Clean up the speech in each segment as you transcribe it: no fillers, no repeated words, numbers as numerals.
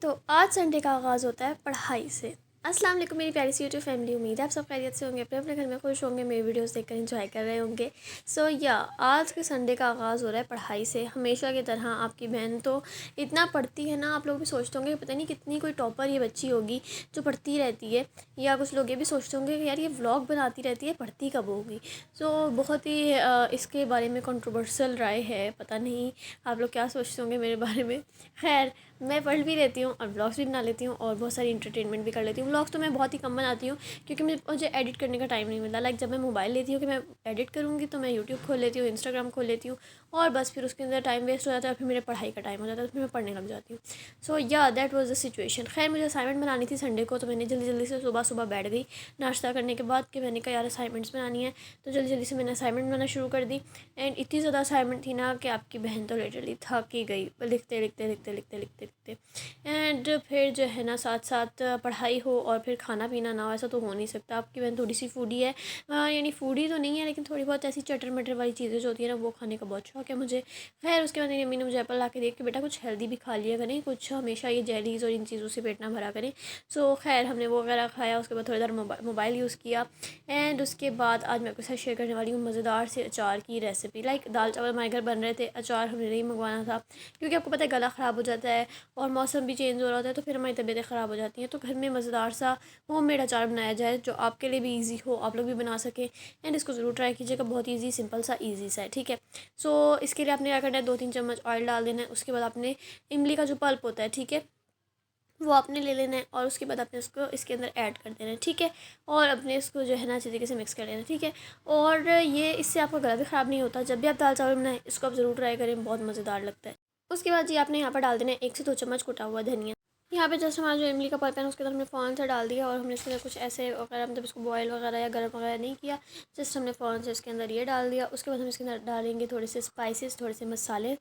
तो आज संडे का आगाज़ होता है पढ़ाई से। अस्सलाम वालेकुम मेरी प्यारी सी यूट्यूब फैमिली, उम्मीद है आप सब खैरियत से होंगे, अपने अपने घर में खुश होंगे, मेरी वीडियोस देखकर एंजॉय कर रहे होंगे। आज के संडे का आगाज़ हो रहा है पढ़ाई से। हमेशा की तरह आपकी बहन तो इतना पढ़ती है ना, आप लोग भी सोचते होंगे पता नहीं कितनी कोई टॉपर ये बच्ची होगी जो पढ़ती रहती है, या कुछ लोग ये भी सोचते होंगे कि यार ये व्लॉग बनाती रहती है, पढ़ती कब होगी। बहुत ही इसके बारे में कंट्रोवर्शियल राय है, पता नहीं आप लोग क्या सोचते होंगे मेरे बारे में। खैर, मैं पढ़ भी लेती हूँ और व्लॉग्स भी बना लेती हूँ और बहुत सारी इंटरटेनमेंट भी कर लेती हूँ। व्लॉग्स तो मैं बहुत ही कम बनाती हूँ क्योंकि मुझे एडिट करने का टाइम नहीं मिलता। जब मैं मोबाइल लेती हूँ कि मैं एडिट करूँगी तो मैं यूट्यूब खोल लेती हूँ, इंस्टाग्राम खोल लेती हूँ और बस फिर उसके अंदर टाइम वेस्ट हो जाता है, फिर मेरे पढ़ाई का टाइम हो जाता है, फिर मैं पढ़ने लग जाती हूँ। That was the situation. खैर, मुझे असाइनमेंट बनानी थी संडे को, तो मैंने जल्दी जल्दी से सुबह सुबह बैठ गई नाश्ता करने के बाद कि मैंने कहा यार असाइनमेंट्स बनानी है, तो जल्दी जल्दी से मैंने असाइनमेंट बनाना शुरू कर दी। एंड इतनी ज़्यादा असाइनमेंट थी ना कि आपकी बहन तो लिटरली थक ही गई लिखते लिखते लिखते लिखते लिखते लिखते। एंड फिर जो है ना, साथ साथ पढ़ाई हो और फिर खाना पीना ना हो, ऐसा तो हो नहीं सकता। आपकी बहन थोड़ी सी फूडी है, यानी फूडी तो नहीं है लेकिन थोड़ी बहुत ऐसी चटर मटर वाली चीज़ें जो होती है ना, वो खाने का बहुत शौक है मुझे। खैर, उसके बाद मेरी अम्मी ने मुझे एप्पल ला के देख के बेटा कुछ हेल्दी भी खा लिया करें, कुछ हमेशा ये जेलीज़ और इन चीज़ों से पेट ना भरा करें। खैर हमने वो वगैरह खाया, उसके बाद थोड़ी देर मोबाइल यूज़ किया। एंड उसके बाद आज मैं आपके साथ शेयर करने वाली हूँ मज़ेदार से अचार की रेसिपी। दाल चावल हमारे घर बन रहे थे, अचार हमने नहीं मंगवाना था क्योंकि आपको पता है गला ख़राब हो जाता है और मौसम भी चेंज हो रहा होता है, तो फिर हमारी तबीयतें ख़राब हो जाती हैं। तो घर में मज़ेदार सा होममेड अचार बनाया जाए जो आपके लिए भी ईजी हो, आप लोग भी बना सकें। एंड इसको ज़रूर ट्राई कीजिएगा, बहुत ईजी सिंपल सा ईजी सा है, ठीक है। इसके लिए आपने क्या करना है, 2-3 चम्मच ऑयल डाल देना है। उसके बाद आपने इमली का जो पल्प होता है, ठीक है, वो आपने ले लेना है और उसके बाद आपने उसको इसके अंदर ऐड कर देना है, ठीक है। और अपने इसको जो है ना अच्छी तरीके से मिक्स कर लेना है, ठीक है। और ये इससे आपका गला भी ख़राब नहीं होता। जब भी आप दाल चावल बनाएं इसको आप ज़रूर ट्राई करें, बहुत मज़ेदार लगता है। उसके बाद जी आपने यहाँ पर डाल देना है 1 से 2 चम्मच कुटा हुआ धनिया। यहाँ पे जस्ट हमारा जो इमली का पल्प है उसके अंदर हमने फ़ौरन से डाल दिया और हमने इसके अंदर कुछ ऐसे वगैरह मतलब इसको बॉयल वगैरह या गर्म वगैरह नहीं किया, जस्ट हमने फ़ौरन से इसके अंदर ये डाल दिया। उसके बाद हम इसके अंदर डालेंगे थोड़े से स्पाइसेस, थोड़े से मसाले,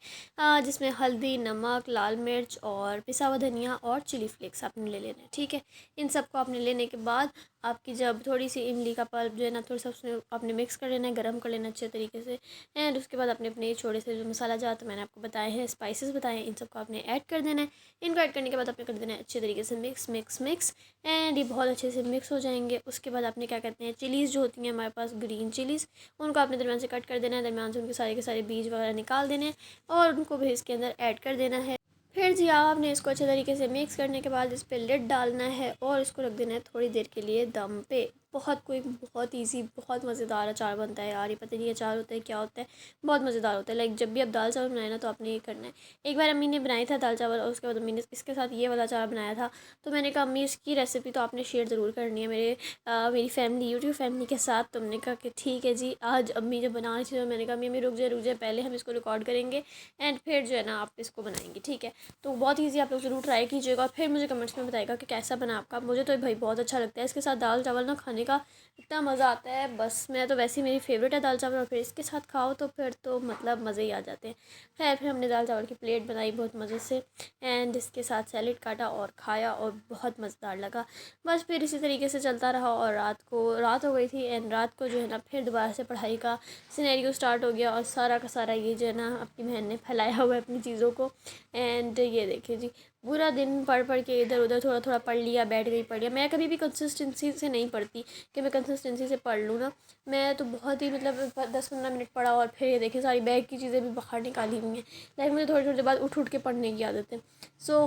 जिसमें हल्दी, नमक, लाल मिर्च और पिसा हुआ धनिया और चिली फ्लेक्स आपने ले लेना है, ठीक है। इन सब को आपने लेने के बाद आपकी जब थोड़ी सी इमली का पल्प जो है ना थोड़ा सा उसमें आपने मिक्स कर लेना है, गर्म कर लेना अच्छे तरीके से। एंड उसके बाद अपने अपने छोटे से जो मसाला जात मैंने आपको बताए हैं, स्पाइसेस बताए हैं, इन सबको आपने ऐड कर देना है। इनको ऐड करने के बाद आपने कर देना है अच्छे तरीके से मिक्स मिक्स मिक्स। एंड ये बहुत अच्छे से मिक्स हो जाएंगे। उसके बाद आपने क्या कहते हैं, चिलीज़ जो होती हैं हमारे पास ग्रीन चिलीज़, उनको आपने दरमियान से कट कर देना है, दरमियान से उनके सारे के सारे बीज वगैरह निकाल देने हैं और उनको भी इसके अंदर ऐड कर देना है। फिर जी आपने इसको अच्छे तरीके से मिक्स करने के बाद इस पर लिड डालना है और इसको रख देना है थोड़ी देर के लिए दम पे। बहुत इजी, बहुत मज़ेदार अचार बनता है यार। ये पता नहीं अचार होता है क्या होता है, बहुत मज़ेदार होता है। जब भी आप दाल चावल बनाए ना तो आपने ये करना है। एक बार अम्मी ने बनाया था दाल चावल और उसके बाद अम्मी ने इसके साथ ये वाला अचार बनाया था, तो मैंने कहा अम्मी इसकी रेसिपी तो आपने शेयर ज़रूर करनी है मेरी फैमिली, यूट्यूब फैमिली के साथ। तो हमने कहा कि ठीक है जी। आज अम्मी जब बना रही थी तो मैंने कहा अम्मी रुक जाए, पहले हम इसको रिकॉर्ड करेंगे एंड फिर जो है ना आप इसको बनाएंगे, ठीक है। तो बहुत ईजी, आप लोग ज़रूर ट्राई कीजिएगा और फिर मुझे कमेंट्स में बताइएगा कि कैसा बना आपका। मुझे तो भाई बहुत अच्छा लगता है इसके साथ दाल चावल ना, खाने का इतना मज़ा आता है। बस मैं तो वैसे ही मेरी फेवरेट है दाल चावल, और फिर इसके साथ खाओ तो फिर तो मतलब मज़े ही आ जाते हैं। खैर, फिर हमने दाल चावल की प्लेट बनाई बहुत मज़े से एंड इसके साथ सैलेड काटा और खाया और बहुत मज़ेदार लगा। बस फिर इसी तरीके से चलता रहा और रात हो गई थी एंड रात को जो है ना फिर दोबारा से पढ़ाई का सिनेरियो स्टार्ट हो गया और सारा का सारा ये जो है ना आपकी बहन ने फैलाया हुआ है अपनी चीज़ों को। एंड ये देखिए जी, पूरा दिन पढ़ पढ़ के इधर उधर थोड़ा थोड़ा पढ़ लिया, बैठ गई पढ़ लिया। मैं कभी भी कंसिस्टेंसी से नहीं पढ़ती कि मैं कंसिस्टेंसी से पढ़ लूँ ना। मैं तो बहुत ही मतलब 10-15 मिनट पढ़ा और फिर ये देखिए सारी बैग की चीज़ें भी बाहर निकाली हुई हैं। मुझे थोड़ी थोड़ी देर बाद उठ के पढ़ने की आदत है।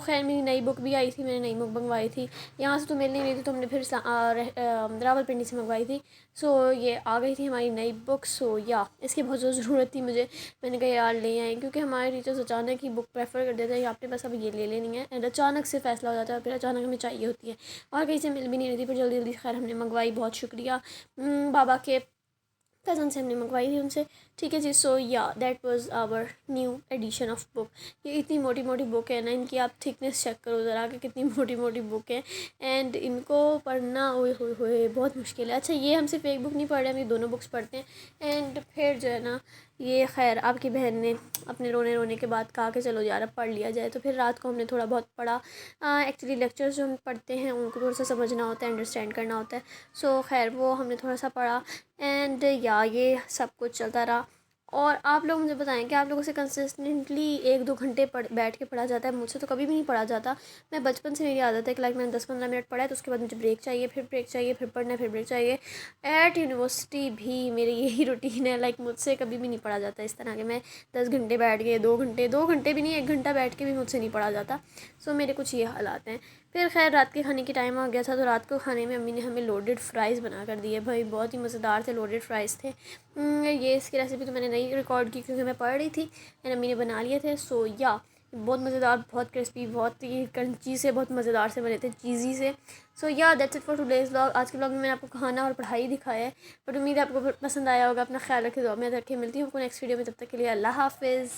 खैर, मेरी नई बुक भी आई थी, मैंने नई बुक मंगवाई थी। यहाँ से तो मिल नहीं रही थी तो हमने फिर रावलपिंडी से मंगवाई थी। ये आ गई थी हमारी नई बुक। इसकी बहुत ज़्यादा ज़रूरत थी मुझे। मैंने कहा यार ले आए, क्योंकि हमारे टीचर्स अचानक ही बुक प्रेफर कर देते हैं कि आपने बस अब ये ले लेनी है। एंड अचानक से फ़ैसला हो जाता है और फिर अचानक हमें चाहिए होती है और कहीं से मिल भी नहीं रही थी, फिर जल्दी जल्दी खैर हमने मंगवाई। बहुत शुक्रिया बाबा के कज़न से हमने मंगवाई थी उनसे, ठीक है जी। That was our new edition of book. ये इतनी मोटी मोटी बुक है ना, इनकी आप थिकनेस चेक करो ज़रा कि कितनी मोटी मोटी बुक है। एंड इनको पढ़ना ओए होए होए बहुत मुश्किल है। अच्छा, ये हम सिर्फ एक बुक नहीं पढ़ रहे, हम ये दोनों बुक्स पढ़ते हैं। एंड फिर जो है ना ये खैर आपकी बहन ने अपने रोने रोने के बाद कहा कि चलो यार अब पढ़ लिया जाए, तो फिर रात को हमने थोड़ा बहुत पढ़ा। एक्चुअली लेक्चर्स जो हम पढ़ते हैं उनको थोड़ा सा समझना होता है, अंडरस्टैंड करना होता है। खैर वो हमने थोड़ा सा पढ़ा एंड ये सब कुछ चलता रहा। और आप लोग मुझे बताएं कि आप लोगों से कंसिस्टेंटली 1-2 घंटे बैठ के पढ़ा जाता है? मुझसे तो कभी भी नहीं पढ़ा जाता। मैं बचपन से मेरी आदत है कि लाइक मैंने 10-15 मिनट पढ़ा है तो उसके बाद मुझे ब्रेक चाहिए, फिर ब्रेक चाहिए, फिर पढ़ना है, फिर ब्रेक चाहिए। एट यूनिवर्सिटी भी मेरी यही रूटीन है। लाइक मुझसे कभी भी नहीं पढ़ा जाता इस तरह के मैं 10 घंटे बैठ गए, 2 घंटे, 2 घंटे भी नहीं, 1 घंटा बैठ के भी मुझसे नहीं पढ़ा जाता। सो मेरे कुछ ये हालात हैं। फिर खैर रात के खाने की टाइम आ गया था तो रात को खाने में अम्मी ने हमें लोडेड फ्राइज़ बना कर दिए। भाई बहुत ही मज़ेदार थे लोडेड फ्राइज़ थे। ये इसकी रेसिपी तो मैंने नहीं रिकॉर्ड की क्योंकि मैं पढ़ रही थी एंड अम्मी ने बना लिए थे। सो या बहुत मज़ेदार, बहुत क्रिस्पी, बहुत ही क्रंची से, बहुत मज़ेदार से बने थे, चीज़ी से। सो या that's it for today's vlog. आज के व्लॉग में मैंने आपको खाना और पढ़ाई दिखाया है, बट उम्मीद है आपको पसंद आया होगा। अपना ख्याल रखें, दुआ में रखें। मिलती हूँ आपको नेक्स्ट वीडियो में, तब तक के लिए अल्लाह हाफ़िज़।